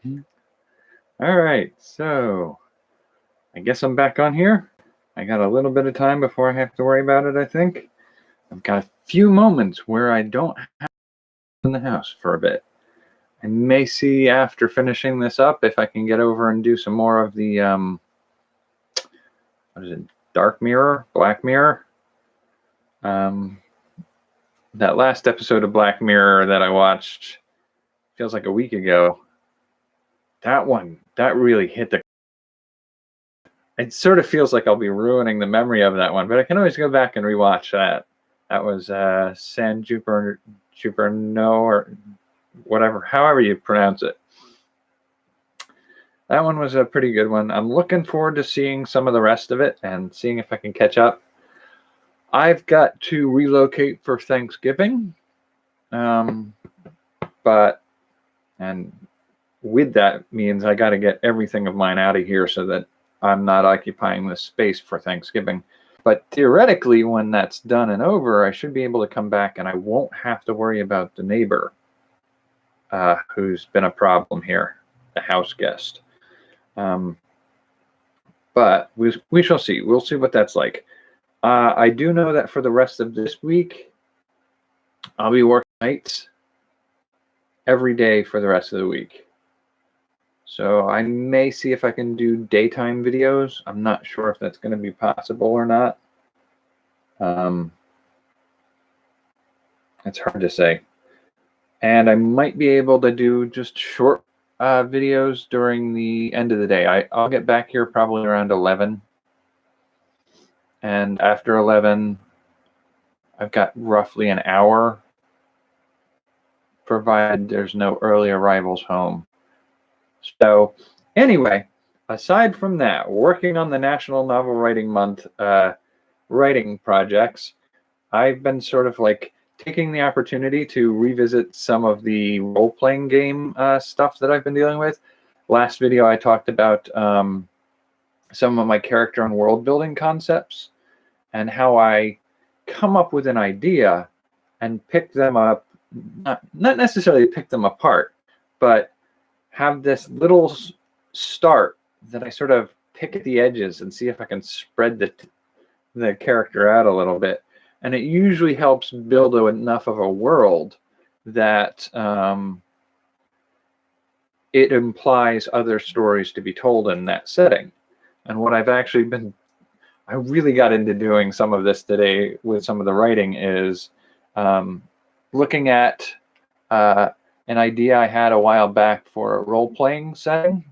All right, so I guess I'm back on here. I got a little bit of time before I have to worry about it, I think. I've got a few moments where I don't have in the house for a bit. I may see after finishing this up if I can get over and do some more of the, what is it, Dark Mirror, Black Mirror? That last episode of Black Mirror that I watched feels like a week ago. That one, that really hit the... It sort of feels like I'll be ruining the memory of that one, but I can always go back and rewatch that. That was San Jupiter, no, or whatever, however you pronounce it. That one was a pretty good one. I'm looking forward to seeing some of the rest of it and seeing if I can catch up. I've got to relocate for Thanksgiving, and with that means I got to get everything of mine out of here so that I'm not occupying this space for Thanksgiving. But theoretically, when that's done and over, I should be able to come back and I won't have to worry about the neighbor who's been a problem here, the house guest. But we shall see. We'll see what that's like. I do know that for the rest of this week, I'll be working nights every day for the rest of the week. So I may see if I can do daytime videos. I'm not sure if that's going to be possible or not. It's hard to say. And I might be able to do just short videos during the end of the day. I'll get back here probably around 11. And after 11, I've got roughly an hour, provided there's no early arrivals home. So anyway, aside from that, working on the National Novel Writing Month writing projects, I've been sort of like taking the opportunity to revisit some of the role-playing game stuff that I've been dealing with. Last video I talked about some of my character and world building concepts and how I come up with an idea and pick them up, not necessarily pick them apart, but have this little start that I sort of pick at the edges and see if I can spread the character out a little bit. And it usually helps build enough of a world that it implies other stories to be told in that setting. And what I've actually been, I really got into doing some of this today with some of the writing is looking at an idea I had a while back for a role-playing setting.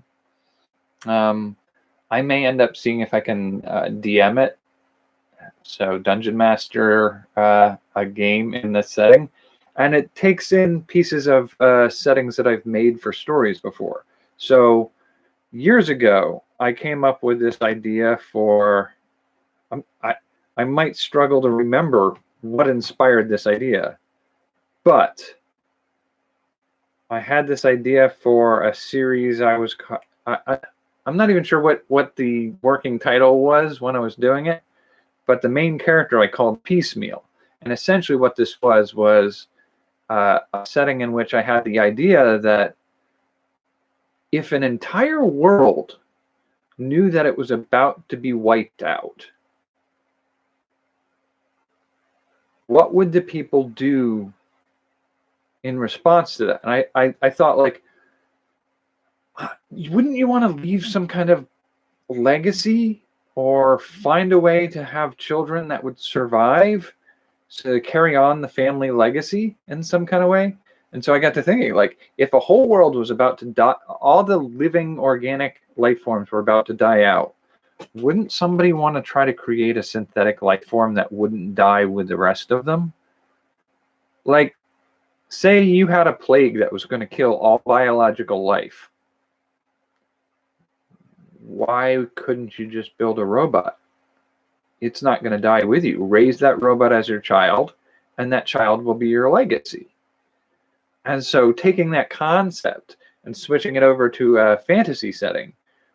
I may end up seeing if I can DM it. So Dungeon Master a game in this setting. And it takes in pieces of settings that I've made for stories before. So years ago, I came up with this idea for... I might struggle to remember what inspired this idea. But I had this idea for a series I was... I'm not even sure what the working title was when I was doing it, but the main character I called Piecemeal. And essentially what this was a setting in which I had the idea that if an entire world knew that it was about to be wiped out, what would the people do in response to that? And I thought, like, wouldn't you want to leave some kind of legacy or find a way to have children that would survive to carry on the family legacy in some kind of way? And so I got to thinking, like, if a whole world was about to die, all the living organic life forms were about to die out, wouldn't somebody want to try to create a synthetic life form that wouldn't die with the rest of them? Like, say you had a plague that was going to kill all biological life. Why couldn't you just build a robot? It's not going to die with you. Raise that robot as your child, and that child will be your legacy. And so taking that concept and switching it over to a fantasy setting,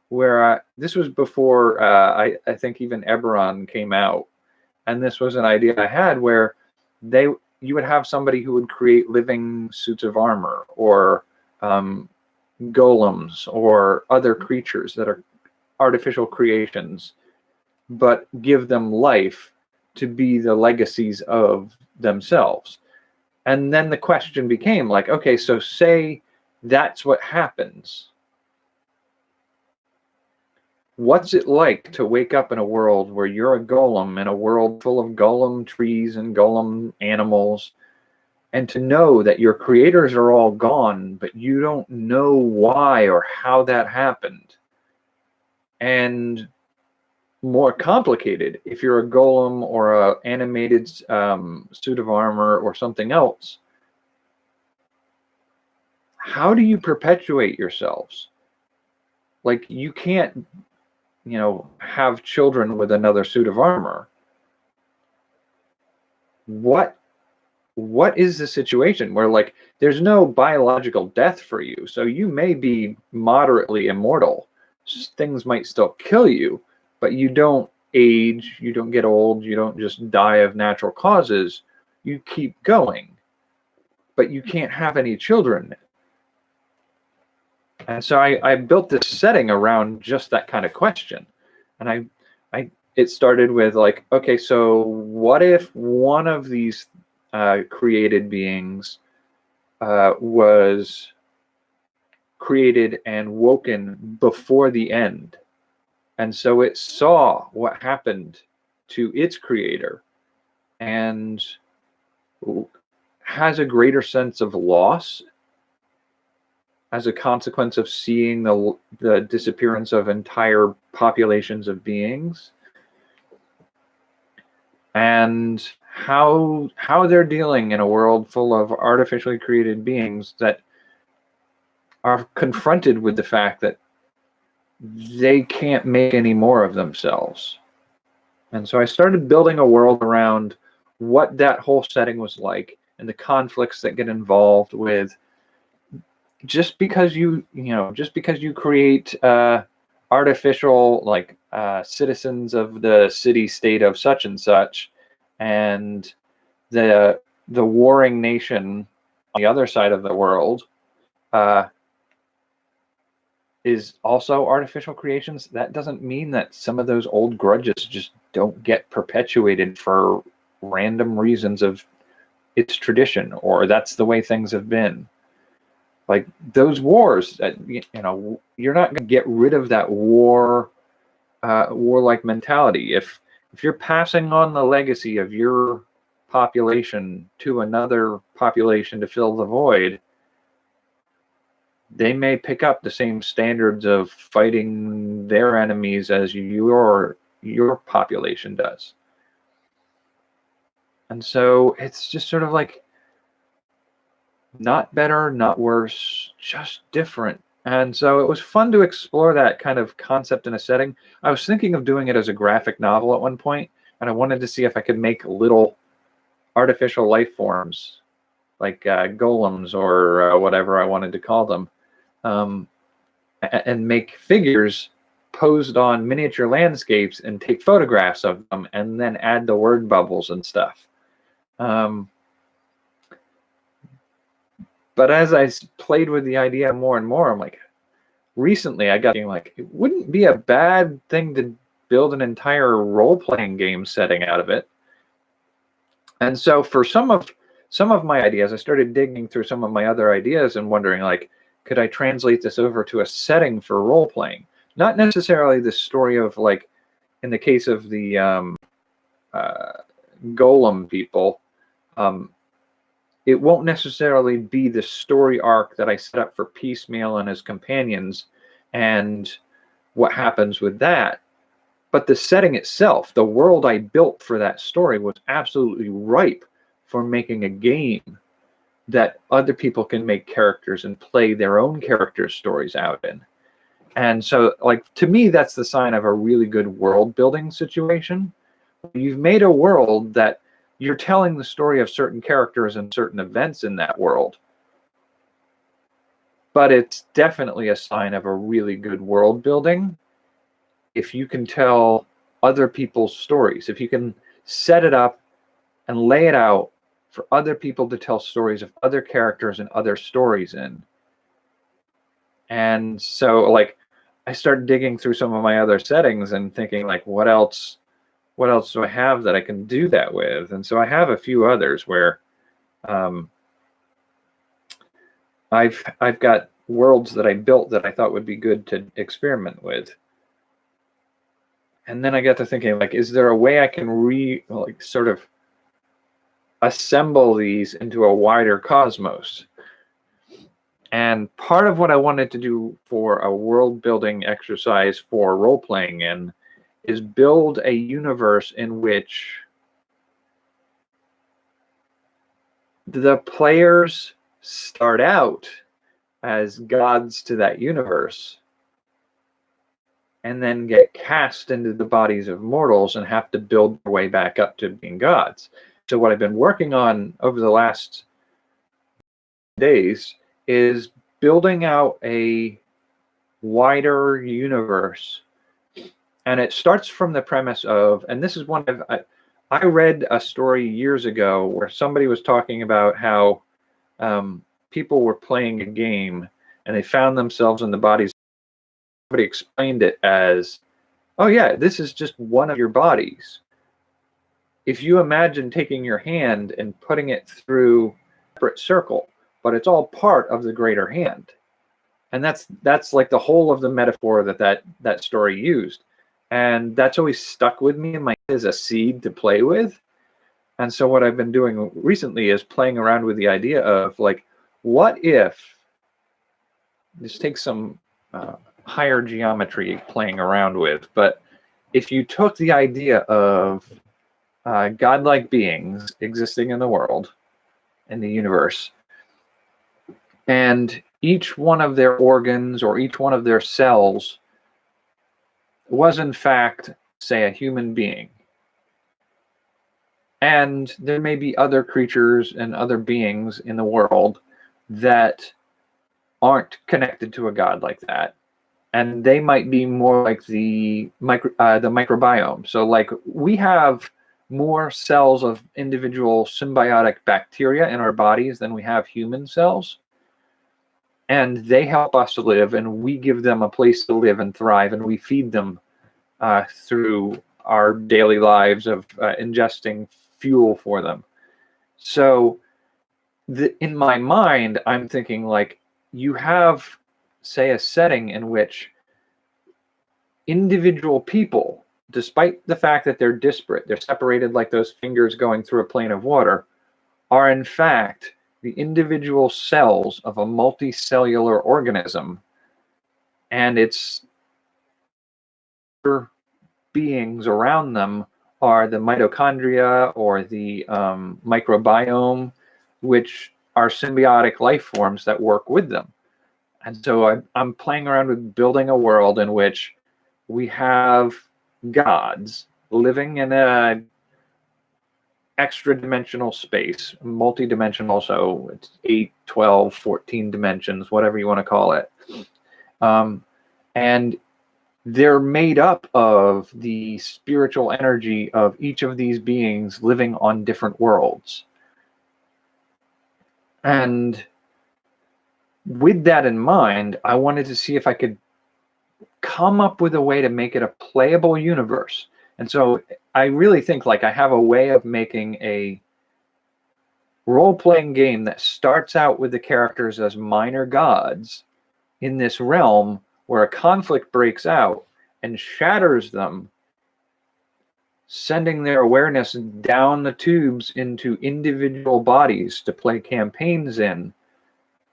where this was before I think even Eberron came out, and this was an idea I had where you would have somebody who would create living suits of armor or golems or other creatures that are artificial creations, but give them life to be the legacies of themselves. And then the question became like, okay, so say that's what happens. What's it like to wake up in a world where you're a golem in a world full of golem trees and golem animals, and to know that your creators are all gone, but you don't know why or how that happened? And more complicated, if you're a golem or a animated suit of armor or something else, how do you perpetuate yourselves? Like, you can't, have children with another suit of armor. What is the situation where, like, there's no biological death for you, so you may be moderately immortal. Things might still kill you, but you don't age, you don't get old, you don't just die of natural causes. You keep going, but you can't have any children. And so I built this setting around just that kind of question. And it started with like, okay, so what if one of these created beings was created and woken before the end? And so it saw what happened to its creator and has a greater sense of loss as a consequence of seeing the disappearance of entire populations of beings, and how they're dealing in a world full of artificially created beings that are confronted with the fact that they can't make any more of themselves. And so I started building a world around what that whole setting was like and the conflicts that get involved with just because you create artificial, like, citizens of the city state of such and such, and the warring nation on the other side of the world is also artificial creations. That doesn't mean that some of those old grudges just don't get perpetuated for random reasons of its tradition, or that's the way things have been. Like those wars, you're not going to get rid of that warlike mentality. If you're passing on the legacy of your population to another population to fill the void, they may pick up the same standards of fighting their enemies as your population does. And so it's just sort of like, not better, not worse, just different. And so it was fun to explore that kind of concept in a setting. I was thinking of doing it as a graphic novel at one point, and I wanted to see if I could make little artificial life forms, like golems or whatever I wanted to call them, and make figures posed on miniature landscapes and take photographs of them and then add the word bubbles and stuff. But as I played with the idea more and more, I'm like, recently I got thinking, like, it wouldn't be a bad thing to build an entire role-playing game setting out of it. And so for some of my ideas, I started digging through some of my other ideas and wondering, like, could I translate this over to a setting for role-playing? Not necessarily the story of, like, in the case of the golem people, it won't necessarily be the story arc that I set up for Piecemeal and his companions and what happens with that. But the setting itself, the world I built for that story, was absolutely ripe for making a game that other people can make characters and play their own character stories out in. And so, like, to me, that's the sign of a really good world building situation. You've made a world that you're telling the story of certain characters and certain events in that world. But it's definitely a sign of a really good world building if you can tell other people's stories, if you can set it up and lay it out for other people to tell stories of other characters and other stories in. And so like I started digging through some of my other settings and thinking like, what else do I have that I can do that with? And so I have a few others where I've got worlds that I built that I thought would be good to experiment with. And then I got to thinking, like, is there a way I can sort of assemble these into a wider cosmos? And part of what I wanted to do for a world building exercise for role playing in is build a universe in which the players start out as gods to that universe and then get cast into the bodies of mortals and have to build their way back up to being gods. So what I've been working on over the last days is building out a wider universe. And it starts from the premise of, and this is one of, I read a story years ago where somebody was talking about how people were playing a game and they found themselves in the bodies. Somebody explained it as, oh yeah, this is just one of your bodies. If you imagine taking your hand and putting it through a separate circle, but it's all part of the greater hand. And that's like the whole of the metaphor that story used. And that's always stuck with me in my head as a seed to play with. And so what I've been doing recently is playing around with the idea of like, what if, this takes some higher geometry playing around with, but if you took the idea of godlike beings existing in the world, in the universe, and each one of their organs or each one of their cells was in fact, say, a human being. And there may be other creatures and other beings in the world that aren't connected to a god like that. And they might be more like the microbiome. So like we have more cells of individual symbiotic bacteria in our bodies than we have human cells. And they help us live, and we give them a place to live and thrive, and we feed them through our daily lives of ingesting fuel for them. So in my mind, I'm thinking like you have, say, a setting in which individual people, despite the fact that they're disparate, they're separated like those fingers going through a plane of water, are in fact the individual cells of a multicellular organism, and its beings around them are the mitochondria or the microbiome, which are symbiotic life forms that work with them. And so I'm playing around with building a world in which we have gods living in a extra dimensional space, multi-dimensional, so it's 8, 12, 14 dimensions, whatever you want to call it. And they're made up of the spiritual energy of each of these beings living on different worlds. And with that in mind, I wanted to see if I could come up with a way to make it a playable universe. And so I really think like I have a way of making a role-playing game that starts out with the characters as minor gods in this realm where a conflict breaks out and shatters them, sending their awareness down the tubes into individual bodies to play campaigns in.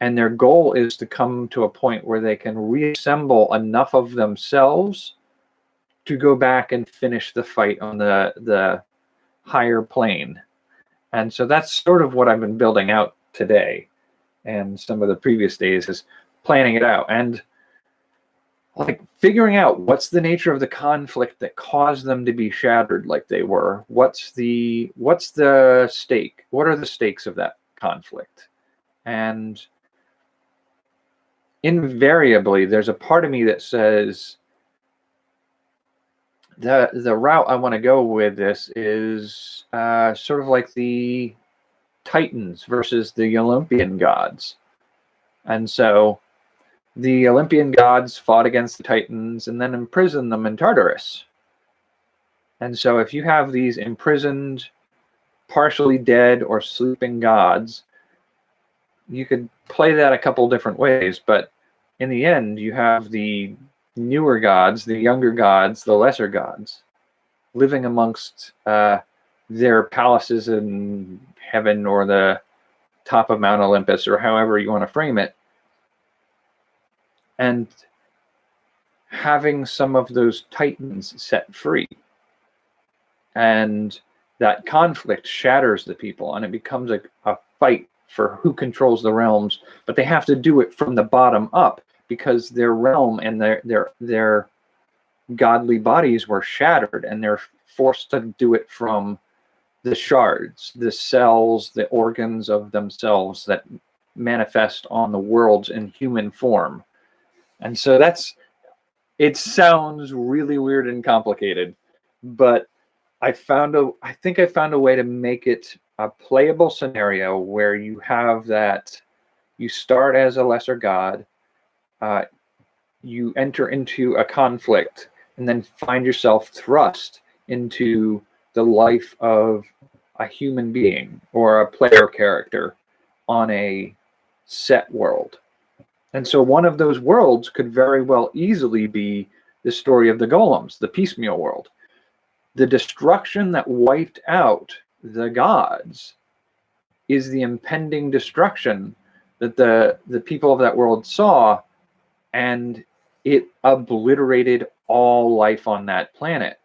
And their goal is to come to a point where they can reassemble enough of themselves to go back and finish the fight on the higher plane. And so that's sort of what I've been building out today. And some of the previous days is planning it out and like figuring out what's the nature of the conflict that caused them to be shattered like they were. What's the stake? What are the stakes of that conflict? And invariably, there's a part of me that says the route I want to go with this is sort of like the Titans versus the Olympian gods. And so the Olympian gods fought against the Titans and then imprisoned them in Tartarus. And so if you have these imprisoned, partially dead or sleeping gods, you could play that a couple different ways, but in the end, you have the newer gods, the younger gods, the lesser gods, living amongst their palaces in heaven or the top of Mount Olympus, or however you want to frame it, and having some of those titans set free. And that conflict shatters the people, and it becomes a fight for who controls the realms, but they have to do it from the bottom up because their realm and their godly bodies were shattered, and they're forced to do it from the shards, the cells, the organs of themselves that manifest on the worlds in human form. And so it sounds really weird and complicated, but I think I found a way to make it a playable scenario where you have that you start as a lesser god, you enter into a conflict, and then find yourself thrust into the life of a human being or a player character on a set world. And so one of those worlds could very well easily be the story of the golems, the piecemeal world. The destruction that wiped out the gods is the impending destruction that the people of that world saw, and it obliterated all life on that planet.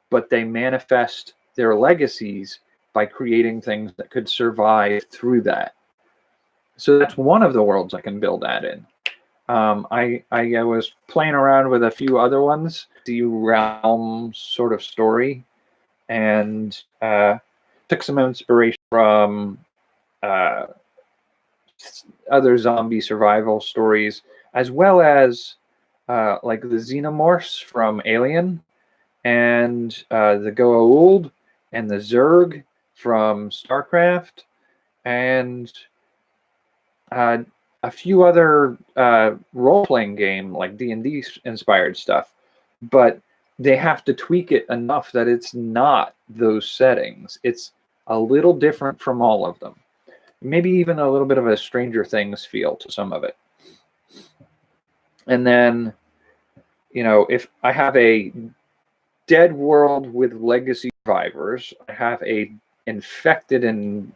But they manifest their legacies by creating things that could survive through that. So that's one of the worlds I can build that in. I was playing around with a few other ones, the realm sort of story, and took some inspiration from other zombie survival stories, as well as like the xenomorphs from Alien, and the Goauld and the Zerg from StarCraft, and a few other role-playing game like D&D inspired stuff, but they have to tweak it enough that it's not those settings. It's a little different from all of them. Maybe even a little bit of a Stranger Things feel to some of it. And then, if I have a dead world with legacy survivors, I have a infected and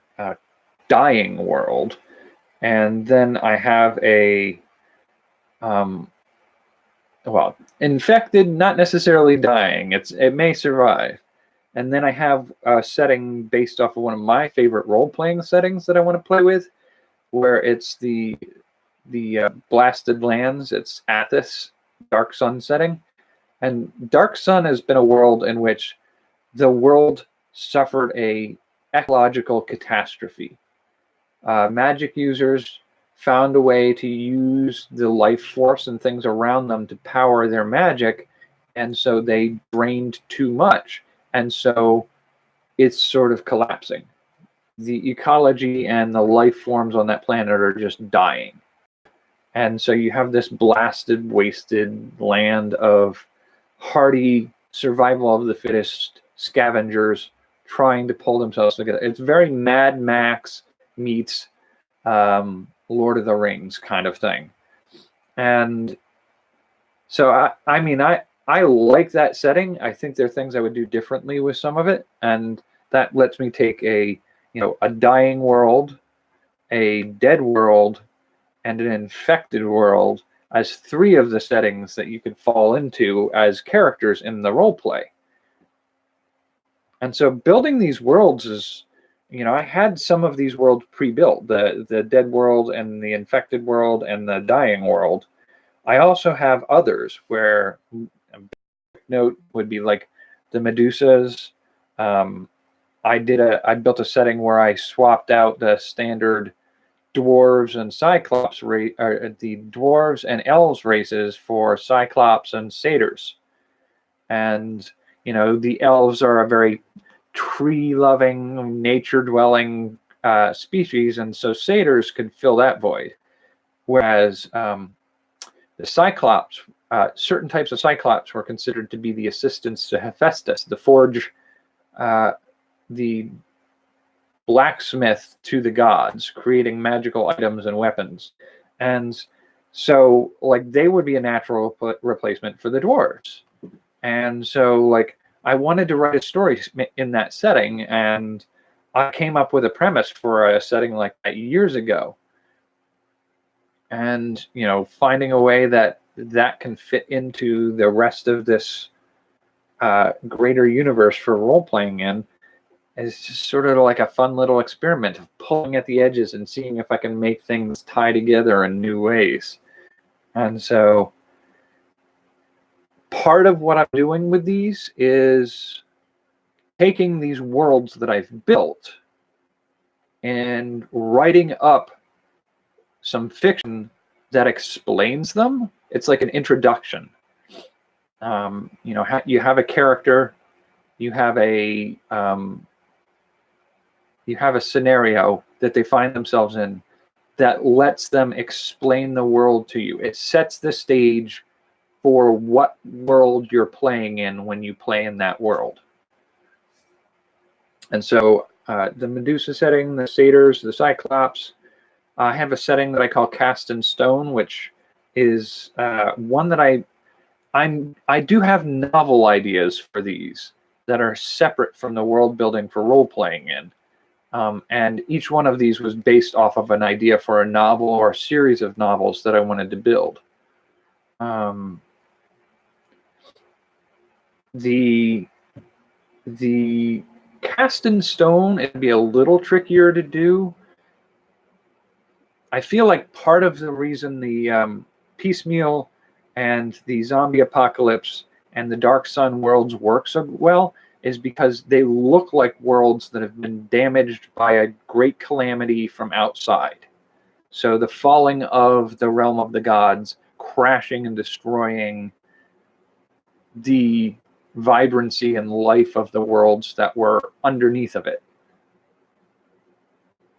dying world, and then I have a infected, not necessarily dying. It may survive. And then I have a setting based off of one of my favorite role-playing settings that I want to play with, where it's the Blasted Lands. It's Athos, Dark Sun setting. And Dark Sun has been a world in which the world suffered a ecological catastrophe. Magic users found a way to use the life force and things around them to power their magic, and so they drained too much, and so it's sort of collapsing. The ecology and the life forms on that planet are just dying. And so you have this blasted, wasted land of hardy survival of the fittest scavengers trying to pull themselves together. It's very Mad Max meets Lord of the Rings kind of thing. And so I like that setting. I think there are things I would do differently with some of it, and that lets me take a dying world, a dead world, and an infected world as three of the settings that you could fall into as characters in the role play. And so building these worlds is, I had some of these worlds pre-built, the dead world and the infected world and the dying world. I also have others where a note would be like the Medusas. I built a setting where I swapped out the standard dwarves and cyclops the dwarves and elves races for cyclops and satyrs. And the elves are a very tree-loving, nature-dwelling species, and so satyrs could fill that void. whereas the Cyclops, certain types of Cyclops were considered to be the assistants to Hephaestus, the forge, the blacksmith to the gods, creating magical items and weapons. And so, like, they would be a natural replacement for the dwarves. And so, like, I wanted to write a story in that setting, and I came up with a premise for a setting like that years ago. And, you know, finding a way that that can fit into the rest of this greater universe for role-playing in is just sort of like a fun little experiment of pulling at the edges and seeing if I can make things tie together in new ways. And so part of what I'm doing with these is taking these worlds that I've built and writing up some fiction that explains them. It's like an introduction. You know, you have a character, you have a scenario that they find themselves in that lets them explain the world to you. It sets the stage for what world you're playing in when you play in that world. And so the Medusa setting, the Satyrs, the Cyclops, I have a setting that I call Cast in Stone, which is one that I do have novel ideas for these that are separate from the world building for role-playing in. And each one of these was based off of an idea for a novel or a series of novels that I wanted to build. The Cast in Stone, it'd be a little trickier to do. I feel like part of the reason the Piecemeal and the Zombie Apocalypse and the Dark Sun worlds work so well is because they look like worlds that have been damaged by a great calamity from outside. So the falling of the realm of the gods, crashing and destroying the vibrancy and life of the worlds that were underneath of it.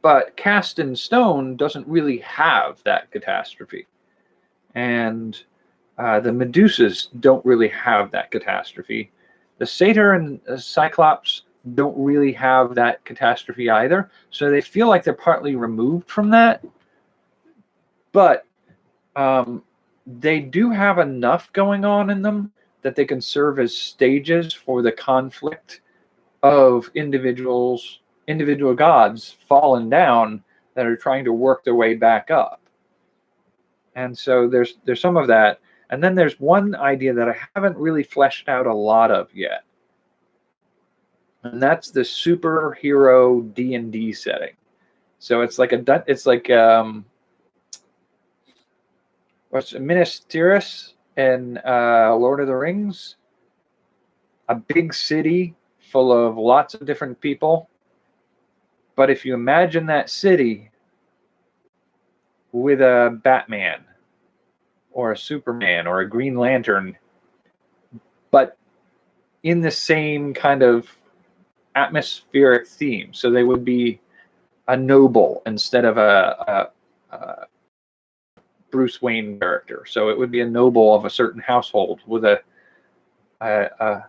But Cast in Stone doesn't really have that catastrophe. And the Medusas don't really have that catastrophe. The Satyr and the Cyclops don't really have that catastrophe either. So they feel like they're partly removed from that. But they do have enough going on in them that they can serve as stages for the conflict of individual gods fallen down that are trying to work their way back up. And so there's some of that. And then there's one idea that I haven't really fleshed out a lot of yet. And that's the superhero D&D setting. So it's like what's Minas Tirith in Lord of the Rings? A big city full of lots of different people. But if you imagine that city with a Batman or a Superman or a Green Lantern, but in the same kind of atmospheric theme. So they would be a noble instead of a Bruce Wayne character. So it would be a noble of a certain household with an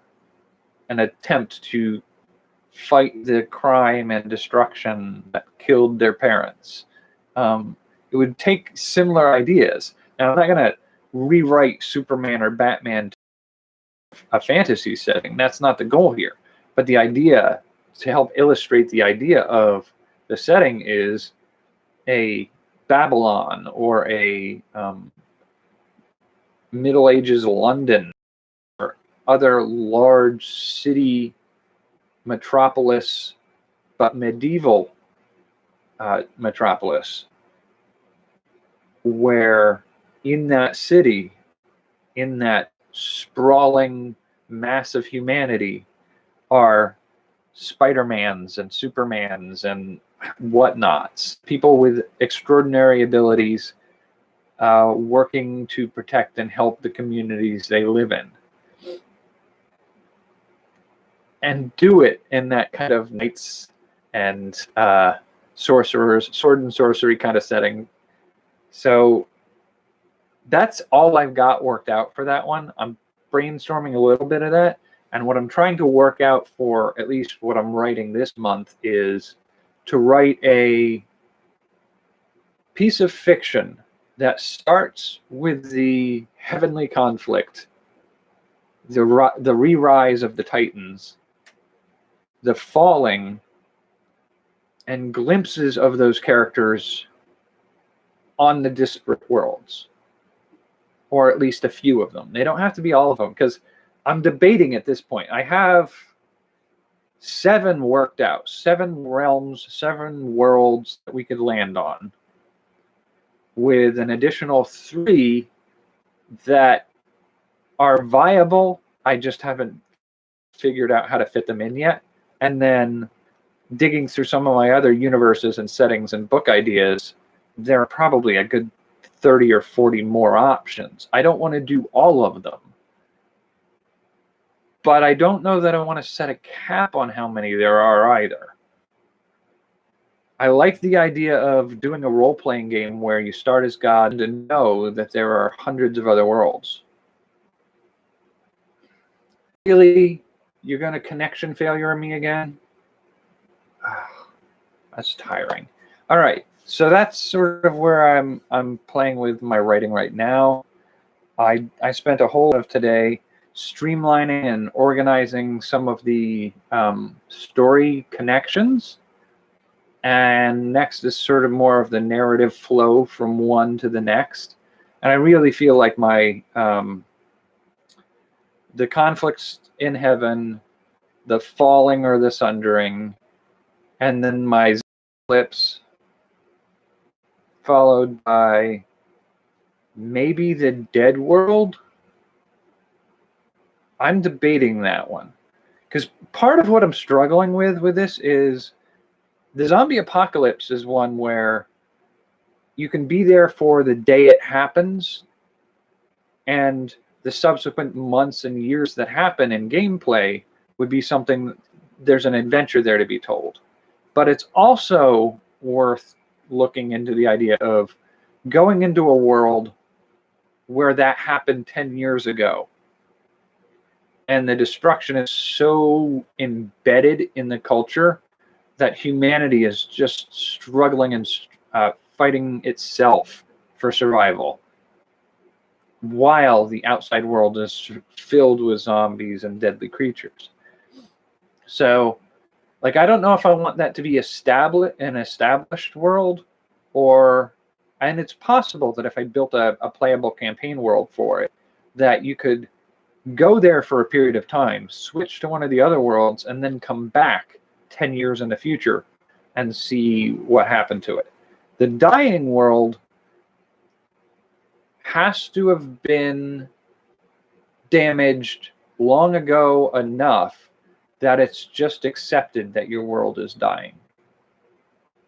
attempt to fight the crime and destruction that killed their parents. It would take similar ideas. Now, I'm not going to rewrite Superman or Batman to a fantasy setting. That's not the goal here. But the idea, to help illustrate the idea of the setting, is a Babylon or a Middle Ages London or other large city metropolis, but medieval metropolis, where in that city, in that sprawling mass of humanity, are Spider-Mans and Supermans and whatnots, people with extraordinary abilities working to protect and help the communities they live in. And do it in that kind of knights and sorcerers, sword and sorcery kind of setting. So that's all I've got worked out for that one. I'm brainstorming a little bit of that. And what I'm trying to work out for at least what I'm writing this month is to write a piece of fiction that starts with the heavenly conflict, the re-rise of the Titans, the falling, and glimpses of those characters on the disparate worlds, or at least a few of them. They don't have to be all of them, because I'm debating at this point. I have 7 worked out, 7 realms, 7 worlds that we could land on, with an additional 3 that are viable. I just haven't figured out how to fit them in yet. And then digging through some of my other universes and settings and book ideas, there are probably a good 30 or 40 more options. I don't want to do all of them, but I don't know that I want to set a cap on how many there are either. I like the idea of doing a role-playing game where you start as God and know that there are hundreds of other worlds. Really? You're going to connection failure me again? That's tiring. All right, so that's sort of where I'm playing with my writing right now. I spent a whole lot of today streamlining and organizing some of the story connections. And next is sort of more of the narrative flow from one to the next. And I really feel like my the conflicts in heaven, the falling or the sundering, and then my eclipse, followed by maybe the dead world. I'm debating that one, because part of what I'm struggling with this is the zombie apocalypse is one where you can be there for the day it happens, and the subsequent months and years that happen in gameplay would be something, there's an adventure there to be told. But it's also worth looking into the idea of going into a world where that happened 10 years ago, and the destruction is so embedded in the culture that humanity is just struggling and fighting itself for survival, while the outside world is filled with zombies and deadly creatures. So, like, I don't know if I want that to be an established world, and it's possible that if I built a playable campaign world for it, that you could go there for a period of time, switch to one of the other worlds, and then come back 10 years in the future and see what happened to it. The dying world has to have been damaged long ago enough that it's just accepted that your world is dying.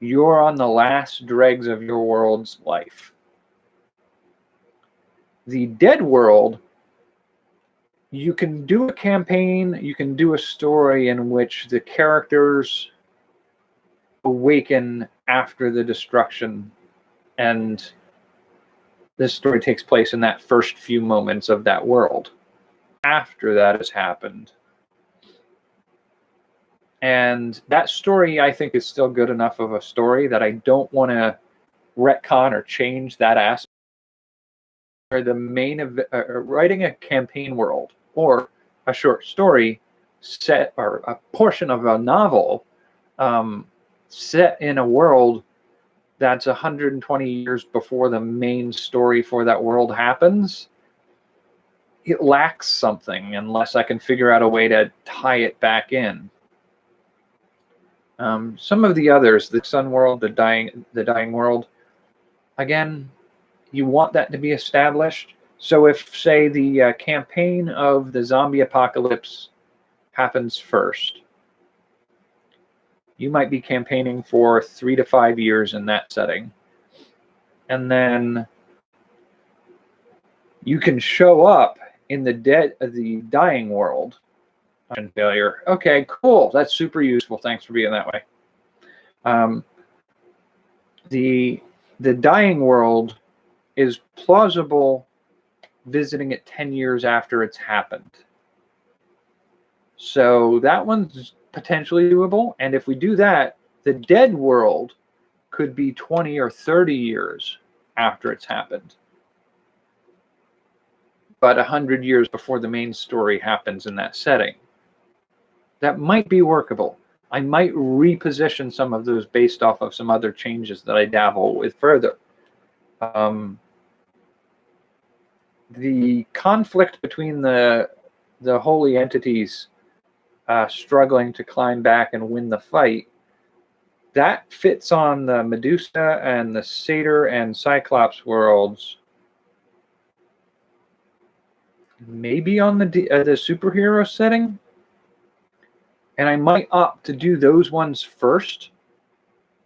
You're on the last dregs of your world's life. The dead world, you can do a campaign, you can do a story in which the characters awaken after the destruction, and this story takes place in that first few moments of that world. After that has happened, and that story, I think, is still good enough of a story that I don't want to retcon or change that aspect. Or the main writing a campaign world or a short story set, or a portion of a novel set in a world that's 120 years before the main story for that world happens, it lacks something unless I can figure out a way to tie it back in. Some of the others, the Sun World, the Dying World, again, you want that to be established. So if, say, the campaign of the zombie apocalypse happens first, you might be campaigning for 3 to 5 years in that setting. And then you can show up in the dying world and failure. Okay, cool. That's super useful. Thanks for being that way. The dying world is plausible visiting it 10 years after it's happened. So that one's potentially doable. And if we do that, the dead world could be 20 or 30 years after it's happened, but 100 years before the main story happens in that setting. That might be workable. I might reposition some of those based off of some other changes that I dabble with further. The conflict between the holy entities struggling to climb back and win the fight, that fits on the Medusa and the Satyr and Cyclops worlds. Maybe on the superhero setting. And I might opt to do those ones first,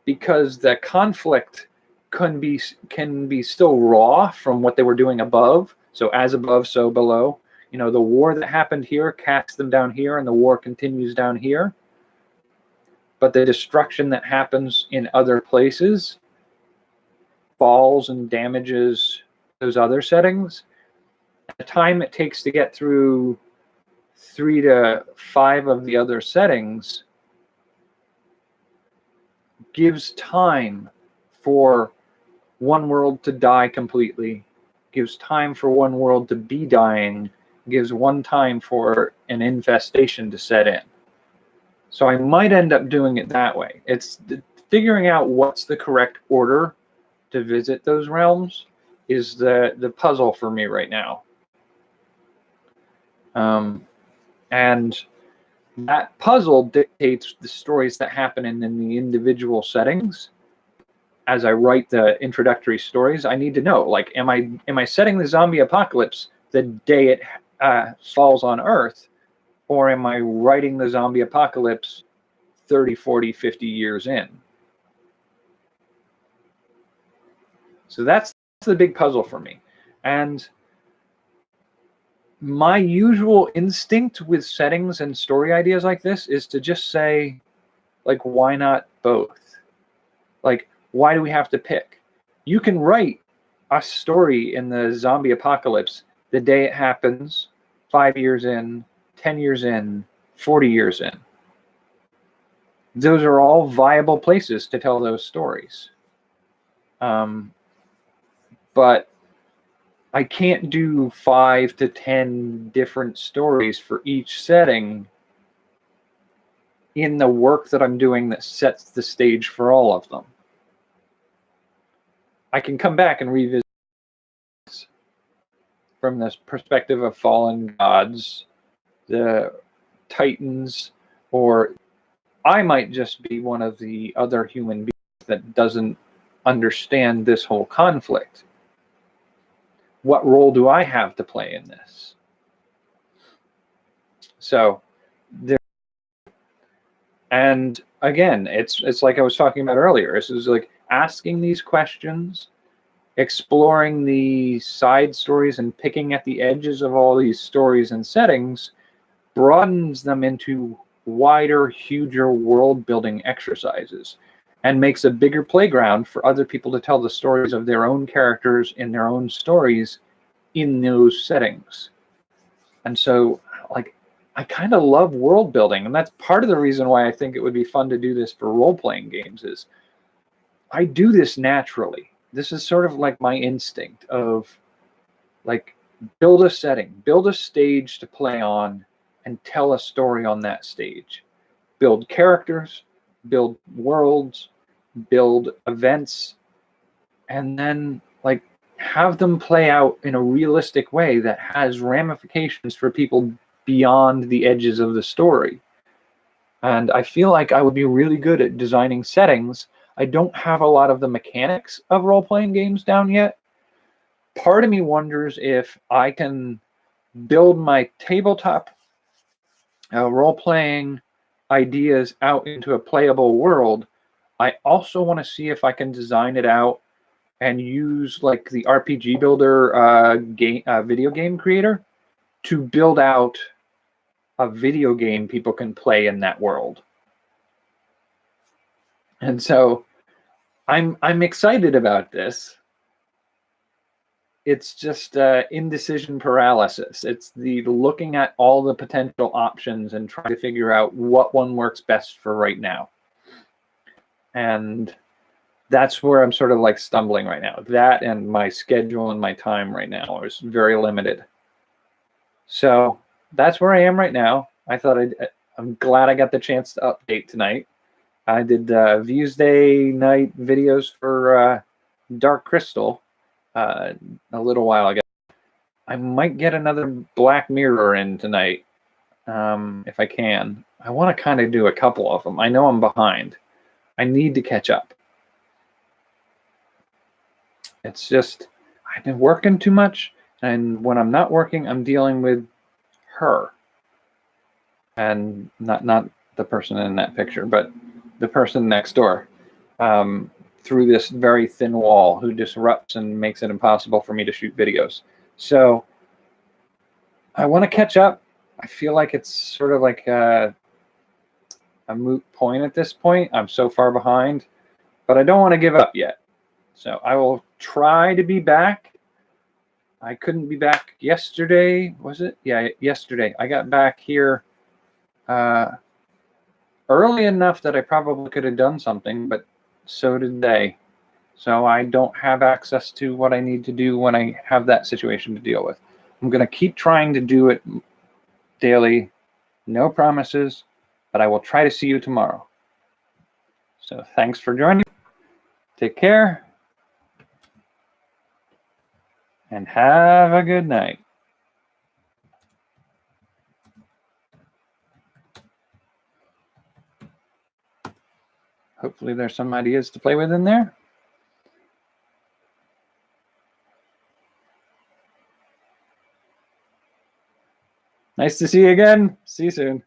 because the conflict can be still raw from what they were doing above. So as above, so below. You know, the war that happened here cast them down here, and the war continues down here. But the destruction that happens in other places falls and damages those other settings. The time it takes to get through 3 to 5 of the other settings gives time for one world to die completely, gives time for one world to be dying, gives one time for an infestation to set in. So I might end up doing it that way. It's figuring out what's the correct order to visit those realms is the puzzle for me right now. And that puzzle dictates the stories that happen in the individual settings. As I write the introductory stories, I need to know, like, am I setting the zombie apocalypse the day it falls on Earth, or am I writing the zombie apocalypse 30, 40, 50 years in? So that's the big puzzle for me. And my usual instinct with settings and story ideas like this is to just say, like, why not both? Like, why do we have to pick? You can write a story in the zombie apocalypse the day it happens, 5 years in, 10 years in, 40 years in. Those are all viable places to tell those stories. But I can't do 5 to 10 different stories for each setting in the work that I'm doing that sets the stage for all of them. I can come back and revisit from this perspective of fallen gods, the Titans, or I might just be one of the other human beings that doesn't understand this whole conflict. What role do I have to play in this? So there, and again, it's like I was talking about earlier. This is like asking these questions, exploring the side stories, and picking at the edges of all these stories and settings broadens them into wider, huger world building exercises, and makes a bigger playground for other people to tell the stories of their own characters in their own stories in those settings. And so, like, I kind of love world building, and that's part of the reason why I think it would be fun to do this for role-playing games. Is I do this naturally. This is sort of like my instinct of, like, build a setting, build a stage to play on, and tell a story on that stage. Build characters, build worlds, build events, and then, like, have them play out in a realistic way that has ramifications for people beyond the edges of the story. And I feel like I would be really good at designing settings. I don't have a lot of the mechanics of role-playing games down yet. Part of me wonders if I can build my tabletop role-playing ideas out into a playable world. I also want to see if I can design it out and use, like, the RPG Builder video game creator to build out a video game people can play in that world. And so I'm excited about this. it's just indecision paralysis. It's the looking at all the potential options and trying to figure out what one works best for right now. And that's where I'm sort of like stumbling right now. That and my schedule and my time right now is very limited. So that's where I am right now. I'm glad I got the chance to update tonight. I did Tuesday night videos for Dark Crystal a little while ago. I might get another Black Mirror in tonight if I can. I want to kind of do a couple of them. I know I'm behind. I need to catch up. It's just I've been working too much, and when I'm not working, I'm dealing with her, and not the person in that picture, but the person next door, through this very thin wall, who disrupts and makes it impossible for me to shoot videos. So I want to catch up. I feel like it's sort of like a moot point at this point. I'm so far behind, but I don't want to give up yet. So I will try to be back. I couldn't be back yesterday, was it? Yeah, yesterday. I got back here early enough that I probably could have done something, but so did they. So I don't have access to what I need to do when I have that situation to deal with. I'm going to keep trying to do it daily. No promises, but I will try to see you tomorrow. So thanks for joining. Take care. And have a good night. Hopefully there's some ideas to play with in there. Nice to see you again. See you soon.